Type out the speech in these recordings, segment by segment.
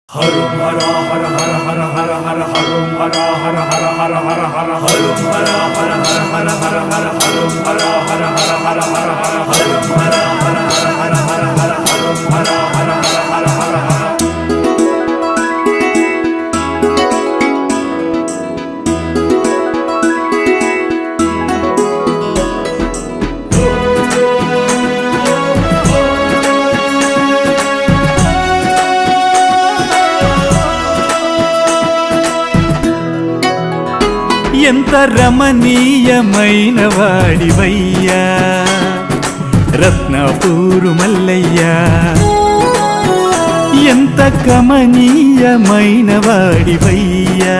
హరం హర హర హర హర హర హర హరం హర హర హర హర హర హర హరం హర హర హర హర హర హర హరం హర హర హర హర హర హర హరం హర హర హర హర హర హర హరం హర హర హర హర హర హర. ఎంత రమణీయమైన వాడివయ్యా రత్నపూరు మల్లయ్యా, ఎంత కమనీయమైన వాడివయ్యా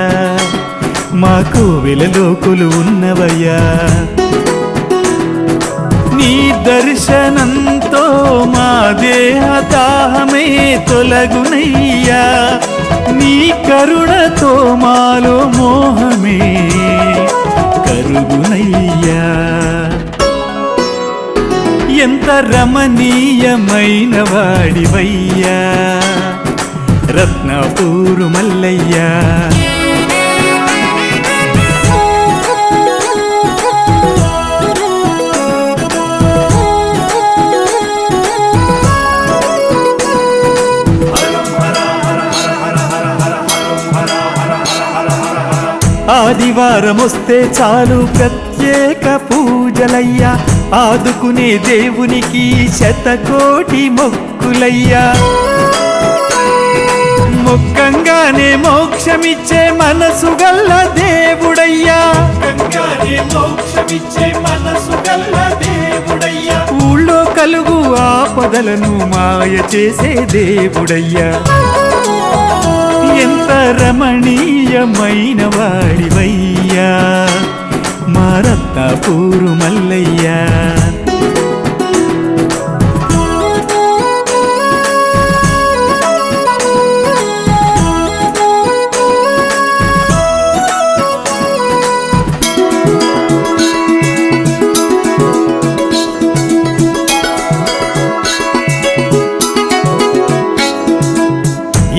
మా కోవెలలో కొలువున్నవయ్యా. నీ దర్శనంతో మా దేహ దాహమే తొలగునయ్యా, నీ కరుణతో మాలో మోహమే కరుగునయ్యా. ఎంత రమణీయమైన వాడివయ్యా రత్నపూరు మల్లయ్యా. ఆదివారమొస్తే చాలు ప్రత్యేక పూజలయ్యా, ఆదుకునే దేవునికి శతకోటి మొక్కులయ్యా. మొక్కంగానే మోక్షమిచ్చే మనసు గల్ల దేవుడయ్యా, ఊళ్ళో కలుగు ఆపదలను మాయ చేసే దేవుడయ్యా. ఎంత రమణీయమైన వాడివయ్యా మా రత్నపూరు మల్లయ్యా.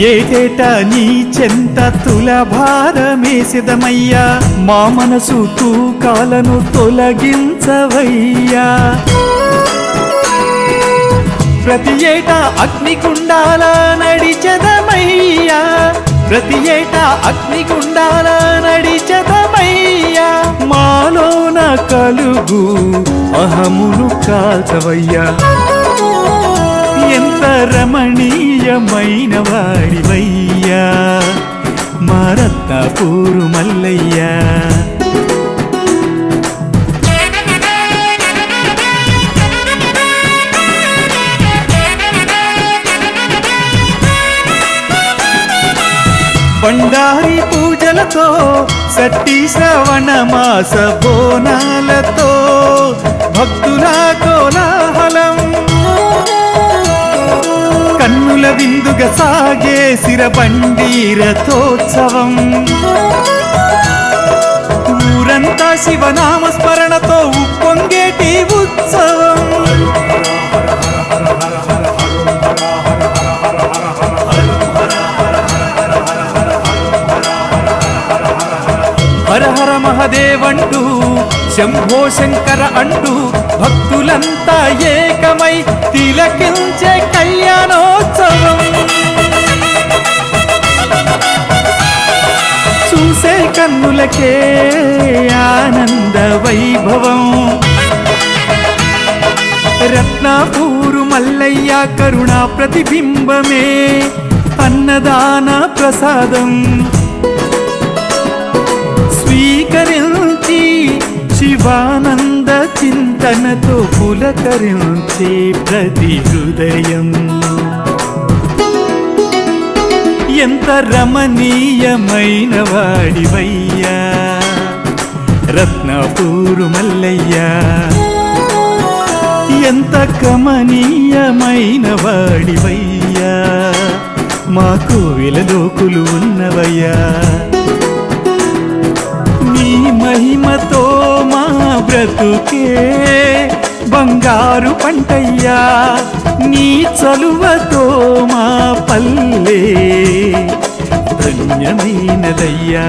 ఏటేటా నీ చెంత తులభారమేసిదమయ్యా, మా మనసు తూకాలను తొలగించవయ్యా. ప్రతి ఏటా అగ్నికుండాల నడిచెదమయ్యా, ప్రతి ఏటా అగ్నికుండాల నడిచెదమయ్యా. మాలోన కలుగు అహమును కాల్చవయ్యా. ఎంత రమణీయమైన వాడివయ్యా మా రత్నపూరు మల్లయ్యా. బండారి పూజలతో సట్టి శ్రవణ మాస బోనాలతో భక్తుల కోలాహలం, కన్నుల విందుగా సాగే సిరబండి రథోత్సవం. ఊరంతా శివనామ స్మరణతో ఉప్పొంగేటి ఉత్సవం. హర హర మహదేవంటూ శంభో శంకర అంటూ భక్తులంతా ఏకమై తిలకించే కళ్యాణోత్సవం. చూసే కన్నులకే ఆనంద వైభవం. రత్నపూరు మల్లయ్య కరుణా ప్రతిబింబమే అన్నదాన ప్రసాదం. స్వీకరించి శివానంద చింతనతో పులకరించే ప్రతి హృదయం. ఎంత రమణీయమైన వాడివయ్యా రత్నపూరు మల్లయ్యా, ఎంత కమనీయమైన వాడివయ్యా మా కోవెలలో కొలువున్నవయ్యా. నీ మహిమతో మా బ్రతుకే బంగారు పంటయ్యా, నీ చలువతో మా పల్లె పుణ్యమైనదయ్యా